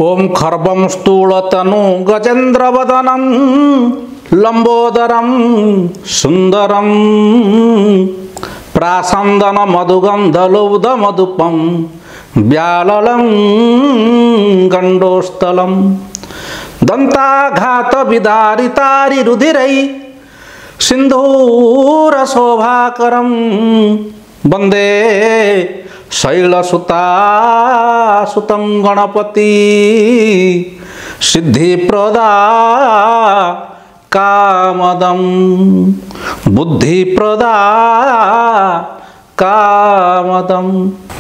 ओम खर्वं स्थूलतनु गजेन्द्रवदनं लंबोदरं सुंदरं प्रासंदन मधुगंधलौध मधुपम व्याललं गंडोस्थलं दंताघात विदारितारि रुधिरै सिंधूर शोभाकरं वंदे शैलसुतासुतं गणपति सिद्धिप्रदा कामदं बुद्धिप्रदा कामदं।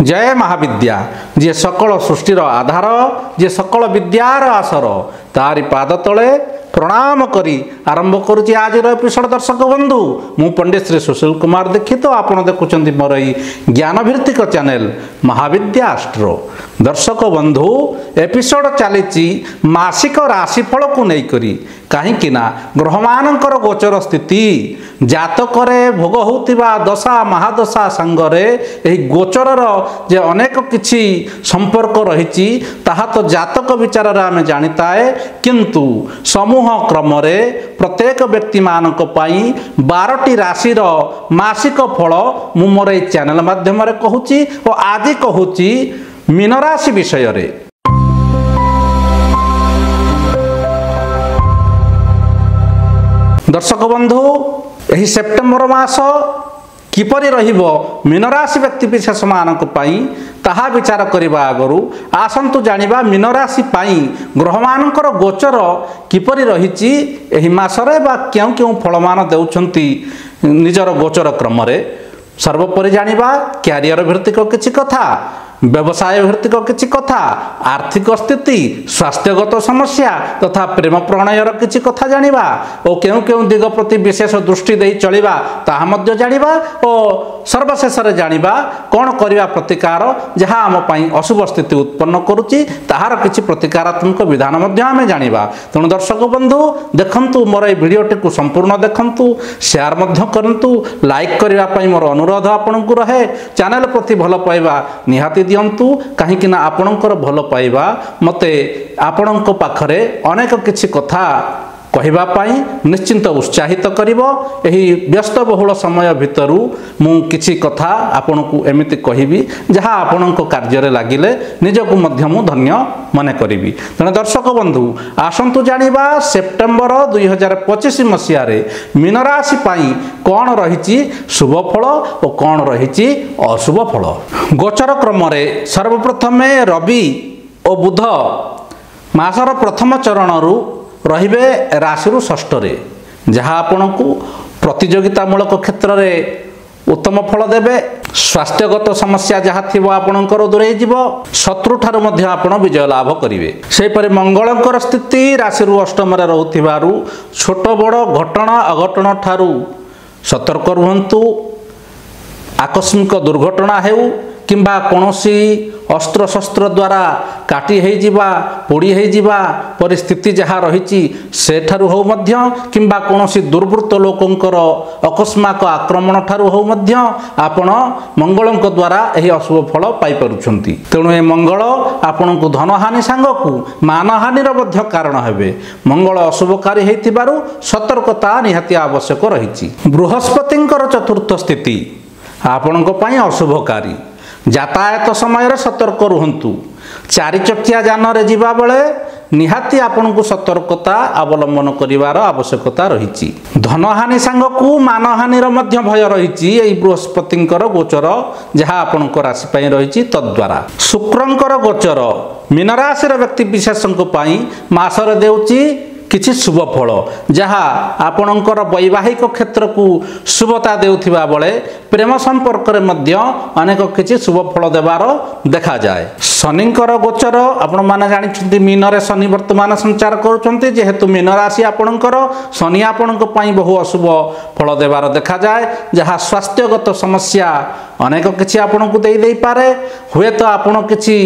जय महाविद्या जे सकल सृष्टिर आधार जे सकल विद्यार आसर तारि पाद तले प्रणाम करी आरंभ करुच्ची आज एपिसोड। दर्शक बंधु मु पंडित श्री सुशील कुमार दीक्षित आपण देखुं मोर ज्ञान भित्तिक चैनल महाविद्या अस्ट्रो। दर्शक बंधु एपिसोड चली मासिक राशिफल को लेकर कहीं ग्रह मानकर गोचर स्थिति जातक भोग होता दशा महादशा सांगरे गोचर जे अनेक किछि संपर्क रही तो जातक विचार आम जानिताए किंतु समूह क्रम प्रत्येक व्यक्ति मानक पई 12टी राशि मासिक फल मु मोर चैनल माध्यम कहूची और आज कहूची मीन राशि विषय रे। दर्शक बंधु यही सेप्टेम्बर मास किपरि रहिबो मीन राशि व्यक्ति विशेष मानक पई ताहा विचार करबा आगरु आसंतु जानिबा मीन राशि पई ग्रह मानकर गोचर किपरि रहिछि एही मासरे बा क्यों क्यों फलमान देउछंती निजर गोचर क्रम रे। सर्वोपरि जानिबा क्यारियर भित्तिक किछि कथा, व्यवसाय भित्तिक किछि कथा, आर्थिक स्थिति, स्वास्थ्यगत समस्या तथा प्रेम प्रणयर किछि कथा जानिबा और केउ केउ दिग प्रति विशेष दृष्टि देई चलिबा ताहा मध्य जानिबा और सर्वशेष रे जानिबा कोन करिबा प्रतिकार जहा आम पई अशुभ स्थिति उत्पन्न करूची ताहार किछि प्रतिकारात्मक विधान मध्य आमे जानिबा। तेणु दर्शक बंधु देखंतु मोर ए भिडियोटी को संपूर्ण देखंतु, शेयर मध्य करंतु, लाइक करिबा पई मोर अनुरोध आपनकु रहे। चैनल प्रति भल पाइबा निहाती दियंतु कहीं आपणकर भल पाइबा मते आपणक पाखरे अनेक किछि कथा कहबा पाई निश्चिंत उत्साहित करिवो। एही व्यस्त बहुल समय भितरु मु किछि कथा आपणकु एमिति कहिबी जहा आपणक कार्य रे लागिले निजकु मध्य मु धन्य मने करिवि। तेणु दर्शक बंधु आसंतु जानिबा सेप्टेम्बर 2025 मसिया रे मीन राशि पाई कोन रहिछि शुभ फल और कोन रहिछि अशुभ फल। गोचर क्रम रे सर्वप्रथमे रवि और बुध मासर प्रथम चरणरु रहिबे राशिरु षष्ठ रे जहा आपनकु प्रतियोगितामूलक क्षेत्र रे उत्तम फल देबे। स्वास्थ्यगत समस्या जहा थिबो आपनकर दूरे जीवो, शत्रु ठारु मध्य आपण विजय लाभ करिवे। सेपरि मंगलकर स्थिति राशिरु अष्टम रे रहउथिबारु छोट बड़ घटना अघटना ठारु सतर्क रुहंतु। आकस्मिक दुर्घटना हेउ किंबा कोनोसी अस्त्र शस्त्र द्वारा काटी है जिबा पोड़ी है जिबा परिस्थिति जहाँ रही सेठारु हो मध्य किंबा कोनोसी दुर्वृत्त लोकंकर अकस्माक आक्रमण ठारु हो मध्य आपण मंगलंक द्वारा यही अशुभ फल पाई परुछंती। तेणु ए मंगल आपण को धनहानि सांगकु मानहानिर मध्य कारण हेबे। मंगल अशुभकारी हेतिबारु सतर्कता निहाती आवश्यक रहिछि। बृहस्पतिंकर चतुर्थ स्थिति आपणक पई अशुभकारी। यातायात समय सतर्क रुहंतु। चारि चकिया जान रे जीवा बेले निहाती आपनकु सतर्कता अवलंबन करिवार आवश्यकता रहिछि। धनहानि सांगकु मानहानिर मध्य भय रहिछि एई बृहस्पतिंकर गोचर जहा आपनक राशि पई रहिछि तद्वारा। शुक्रंकर गोचर मीन राशिर व्यक्ति विशेषंक पई मासरे देउछि किछि शुभ फल जहा आपणकर वैवाहिक क्षेत्र को शुभता देउथिबा बेले प्रेम संपर्क रे मध्य अनेक किछि शुभ फल देबार देखा जाए। शनिंकर गोचर आपण माने जानिछन्ति मीन रे शनि वर्तमान संचार करूछन्ति जेहेतु मीन राशि आपणकर शनि आपणक पई बहु अशुभ फल देबार देखा जाए जहा स्वास्थ्यगत समस्या अनेक किछि आपणकु देई पारे। हुए तो आपण किछि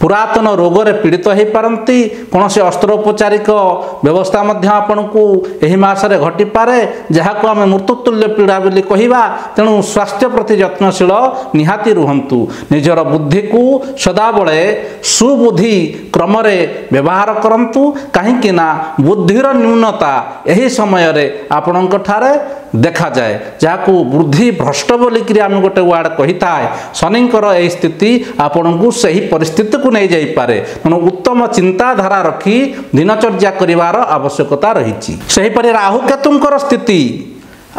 पुरातन रोगरे पीड़ित हो पारती कौन से अस्त्रोपचारिक व्यवस्था मध्य आपनकु एही मासरे घटी पारे जहाँ को आम मृत्युतुल्य पीड़ा बोली कहवा। तेणु स्वास्थ्य प्रति यत्नशील निहाती रुहंतु। निजर बुद्धि को सदाबले सुबुद्धि क्रम व्यवहार करंतु कहीं ना बुद्धिर न्यूनता यही समय रे आपणक ठारे देखा जाए जहाँ बुद्धि भ्रष्ट बोलिक आम गोटे वार्ड कही थाए। शनिंकर यही स्थिति आपण को सही परिस्थिति को नहीं जाई पारे। तेणु उत्तम चिंताधारा रखी दिनचर्या करिवार आवश्यकता रही। सेहीपरि राहु केतुंकर स्थिति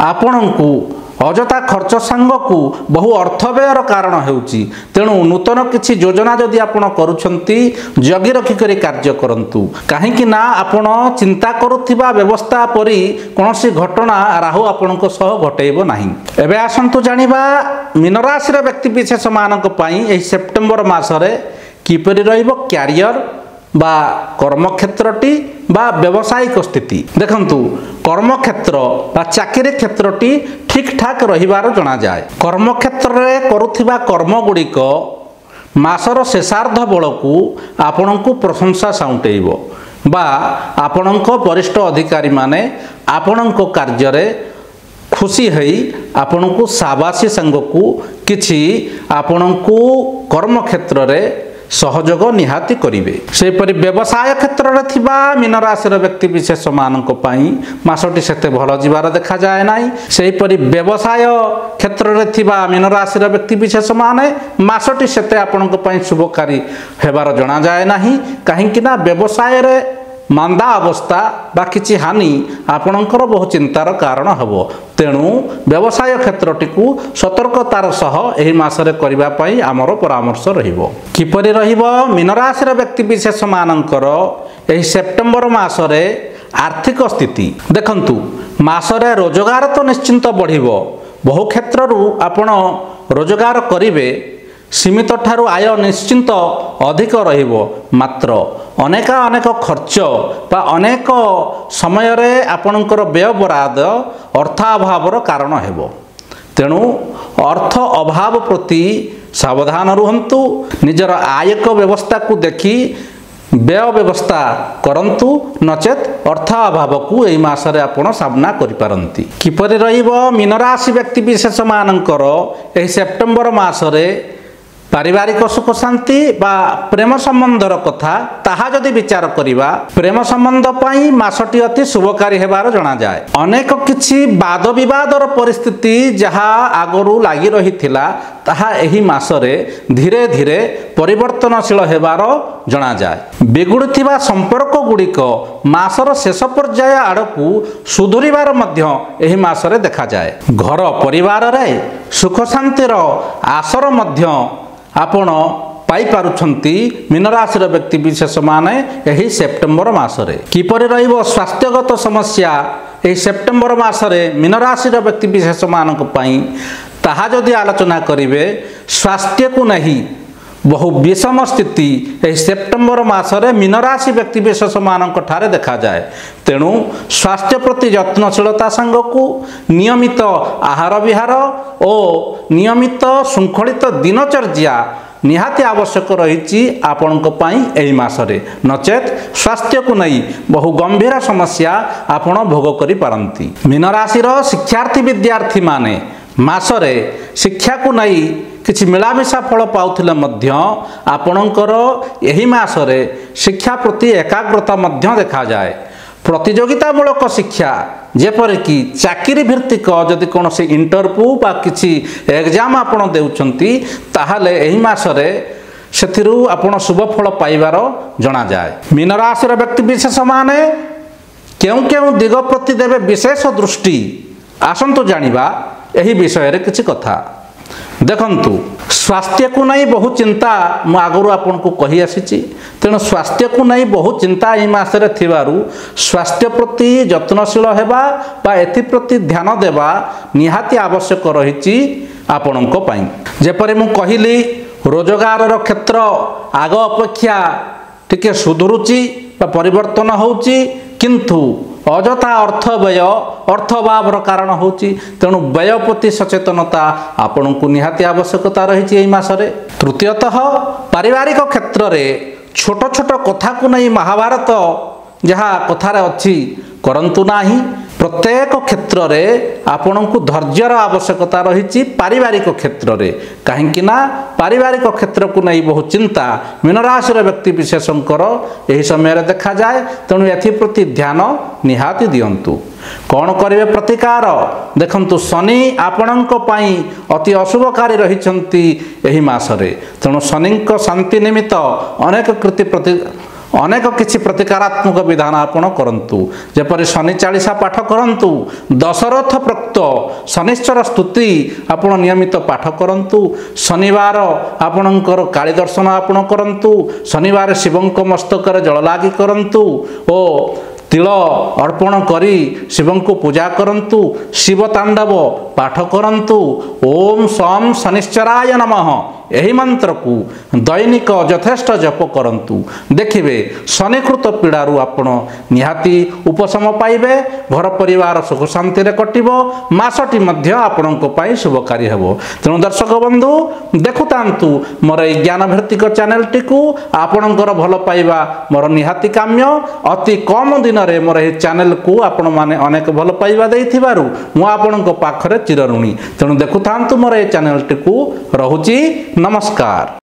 आपण को अजथा खर्च सांग को बहु अर्थ व्ययर कारण होउची। तेणु नूतन किछि योजना जदि आपण करूछंती जगी रखी करी कार्य करंतु काहेकि ना आपण चिंता करुथिबा व्यवस्था परि कोनोसी घटना राहु आपणक सह घटेइबो नाही। एबे आसंतु जानिबा मीन राशि व्यक्ति विशेष मानक पई एही सेप्टेम्बर मासरे किपरि रहिबो कैरियर बा कर्मक्षेत्रटी बा व्यावसायिक स्थिति। देखंतु कर्मक्षेत्र बा चाकरी क्षेत्रटी ठीक ठाक रहिबार जना जाए। कर्मक्षेत्र रे करुथिबा कर्म गुड़िक मासर शेषार्ध बेलू आपणको प्रशंसा साउंटेइबो बा आपणक वरिष्ठ अधिकारी माने आपणको कार्य रे खुशी हई आपणको साबासी संगको किछि आपणको कर्म क्षेत्र रे सहयोग निहाती करिवे। सेपरि व्यवसाय क्षेत्र रे थिबा मीन राशि व्यक्ति विशेष मानक पई मासटी सेते भल जिवार देखा जाए नाही। सेपरि व्यवसाय क्षेत्र रे थिबा मीन राशि व्यक्ति विशेष माने मासटी सेते आपनक पई शुभकारी हेबार जणा जाए नाही। काहेकि ना व्यवसाय रे मांदा अवस्था बा किछि हानि आपणकर बहु चिंतार कारण हबो। तेणु व्यवसाय क्षेत्रटी को सतर्कतार सह एही मासरे करिबा पई आमर परामर्श रहिबो। किपरि रहिबो मीन राशि व्यक्ति विशेष मानकर एही सेप्टेम्बर मासरे आर्थिक स्थिति। देखंतु मासरे रोजगार तो निश्चिंत बढ़िबो। बहु क्षेत्ररु आपण रोजगार करिवे सीमित ठारू आय निश्चिंत अधिक रहिबो। मात्र अनेक अनेक खर्च बा अनेक समय रे आपणकर व्यय बराद अर्थाभावर कारण हेबो। तेणु अर्थ अभाव प्रति सावधान रुहंतु। निजर आयक व्यवस्था को देखी व्यय व्यवस्था करंतु नचेत अर्थ अभाव को एई मासरे आपण सामना करि पारंती। किपरि रहिबो मीन राशि व्यक्ति विशेष मानकर एही सेप्टेम्बर मासरे पारिवारिक सुख शांति बा प्रेम संबंधर कथा ताहा जदि विचार करिबा प्रेम संबंध पई मासटी अति शुभकारी हेबार जणा जाए। अनेक किछि वाद विवादर परिस्थिति जहा आगरु लागि रहिथिला ताहा एही मासरे धीरे धीरे परिवर्तनशील हेबार जणा जाए। बिगुड़िथिबा संपर्क गुड़िक मासर शेष पर्याय आड़कू सुधुरिबार मध्य एही मासरे देखा जाए। घर परिवार रे सुख शांतिर आसर मध्य आपण पाई पारुछंती मीन राशि व्यक्ति विशेष माने एही सेप्टेम्बर मासरे। किपरि रहिबो स्वास्थ्यगत समस्या एही सेप्टेम्बर मासरे मीन राशि व्यक्ति विशेष मानक पई ताहा जदि आलोचना करिवे स्वास्थ्य को नहीं बहु विषम स्थिति एही सेप्टेम्बर मासरे मीन राशि व्यक्ति विशेष मानक ठारे देखा जाए। तेणु स्वास्थ्य प्रति यत्नशीलता संगकू नियमित आहार विहार और नियमित शृंखलित दिनचर्या निहाती आवश्यक रही आपणक पई एही मासरे। नचेत स्वास्थ्य को नहीं बहु गंभीर समस्या आपण भोग करि पारंती। मीन राशिर शिक्षार्थी विद्यार्थी माने मासरे शिक्षा को नहीं किछि मिलामिशा फल पाउथिले मध्य आपणकर एही मासरे शिक्षा प्रति एकाग्रता मध्य देखा जाए। प्रतियोगितामूलक शिक्षा जेपरिकी चाकरी भित्तिक जदि कौन से इंटरव्यू बा किछि एग्जाम आपण देउछंती ताहाले एही मासरे सेथिरु आपण शुभ फल पाइबार जणा जाए। मीन राशि व्यक्ति विशेष माने केउ केउ दिग प्रति देवे विशेष दृष्टि आसंतु जानिबा एही विषय रे किछि कथा। देखंतु स्वास्थ्य को नहीं बहु चिंता मु आगु आपन को कही आसी। तेणु स्वास्थ्य को नहीं बहु चिंता एही मासरे थिबारु स्वास्थ्य प्रति यत्नशील हेबा बा एथि प्रति ध्यान देबा निहाती आवश्यक रही आपणक पई। जेपरि मु कहिली रोजगार क्षेत्र आग अपेक्षा टिके सुधुरुची बा परिवर्तन होउची किंतु ଅଯଥା ଅର୍ଥ ବ୍ୟୟ ଅର୍ଥ ଅଭାବର କାରଣ ହେଉଛି। ତେଣୁ ବ୍ୟୟ ପ୍ରତି ସଚେତନତା ଆପଣଙ୍କୁ ନିହାତି ଆବଶ୍ୟକତା ରହିଛି ଏହି ମାସରେ। ତୃତୀୟତଃ ପାରିବାରିକ କ୍ଷେତ୍ରରେ ଛୋଟ ଛୋଟ କଥାକୁ ନେଇ ମହାଭାରତ ଯାହା କଥାରେ ଅଛି କରନ୍ତୁ ନାହିଁ। ପ୍ରତ୍ୟେକ କ୍ଷେତ୍ରରେ ଆପଣଙ୍କୁ ଧୈର୍ଯ୍ୟର ଆବଶ୍ୟକତା ରହିଛି ପାରିବାରିକ କ୍ଷେତ୍ରରେ। କାହିଁକି ନା ପାରିବାରିକ କ୍ଷେତ୍ରକୁ ନେଇ ବହୁ ଚିନ୍ତା ମୀନରାଶିର ବ୍ୟକ୍ତିବିଶେଷଙ୍କର ଏହି ସମୟରେ ଦେଖାଯାଏ। ତେଣୁ ଏଥିପ୍ରତି ଧ୍ୟାନ ନିହାତି ଦିଅନ୍ତୁ। କ'ଣ କରିବେ ପ୍ରତିକାର? ଦେଖନ୍ତୁ ଶନି ଆପଣଙ୍କ ପାଇଁ ଅତି ଅଶୁଭକାରୀ ରହିଛନ୍ତି ଏହି ମାସରେ। ତେଣୁ ଶନିଙ୍କ ଶାନ୍ତି ନିମିତ୍ତ ଅନେକ କିଛି ପ୍ରତିକାରାତ୍ମକ ବିଧାନ ଆପଣ କରନ୍ତୁ। ଯେପରି ଶନି ଚାଳିଶା ପାଠ କରନ୍ତୁ, ଦଶରଥ ପ୍ରୋକ୍ତ ଶନିଶ୍ଚର ସ୍ତୁତି ଆପଣ ନିୟମିତ ପାଠ କରନ୍ତୁ। ଶନିବାର ଆପଣଙ୍କର କାଳୀ ଦର୍ଶନ ଆପଣ କରନ୍ତୁ। ଶନିବାର ଶିବଙ୍କ ମସ୍ତକରେ ଜଳ ଲାଗି କରନ୍ତୁ ଓ ତିଳ ଅର୍ପଣ କରି ଶିବଙ୍କୁ ପୂଜା କରନ୍ତୁ। ଶିବ ତାଣ୍ଡବ ପାଠ କରନ୍ତୁ। ଓମ୍ ସମ୍ ଶନିଶ୍ଚରାୟ ନମଃ ଏହି ମନ୍ତ୍ରକୁ ଦୈନିକ ଯଥେଷ୍ଟ ଜପ କରନ୍ତୁ। ଦେଖିବେ ଶନିକୃତ ପୀଡ଼ାରୁ ଆପଣ ନିହାତି ଉପଶମ ପାଇବେ। ଘର ପରିବାର ସୁଖ ଶାନ୍ତିରେ କଟିବ। ମାସଟି ମଧ୍ୟ ଆପଣଙ୍କ ପାଇଁ ଶୁଭକାରୀ ହେବ। ତେଣୁ ଦର୍ଶକ ବନ୍ଧୁ ଦେଖୁଥାନ୍ତୁ ମୋର ଏହି ଜ୍ଞାନଭିତ୍ତିକ ଚ୍ୟାନେଲଟିକୁ। ଆପଣଙ୍କର ଭଲ ପାଇବା ମୋର ନିହାତି କାମ୍ୟ। ଅତି କମ ଦିନରେ ମୋର ଏହି ଚ୍ୟାନେଲକୁ ଆପଣମାନେ ଅନେକ ଭଲ ପାଇବା ଦେଇଥିବାରୁ ମୁଁ ଆପଣଙ୍କ ପାଖରେ ଚିରଋଣୀ। ତେଣୁ ଦେଖୁଥାନ୍ତୁ ମୋର ଏହି ଚ୍ୟାନେଲଟିକୁ। ରହୁଛି ନମସ୍କାର।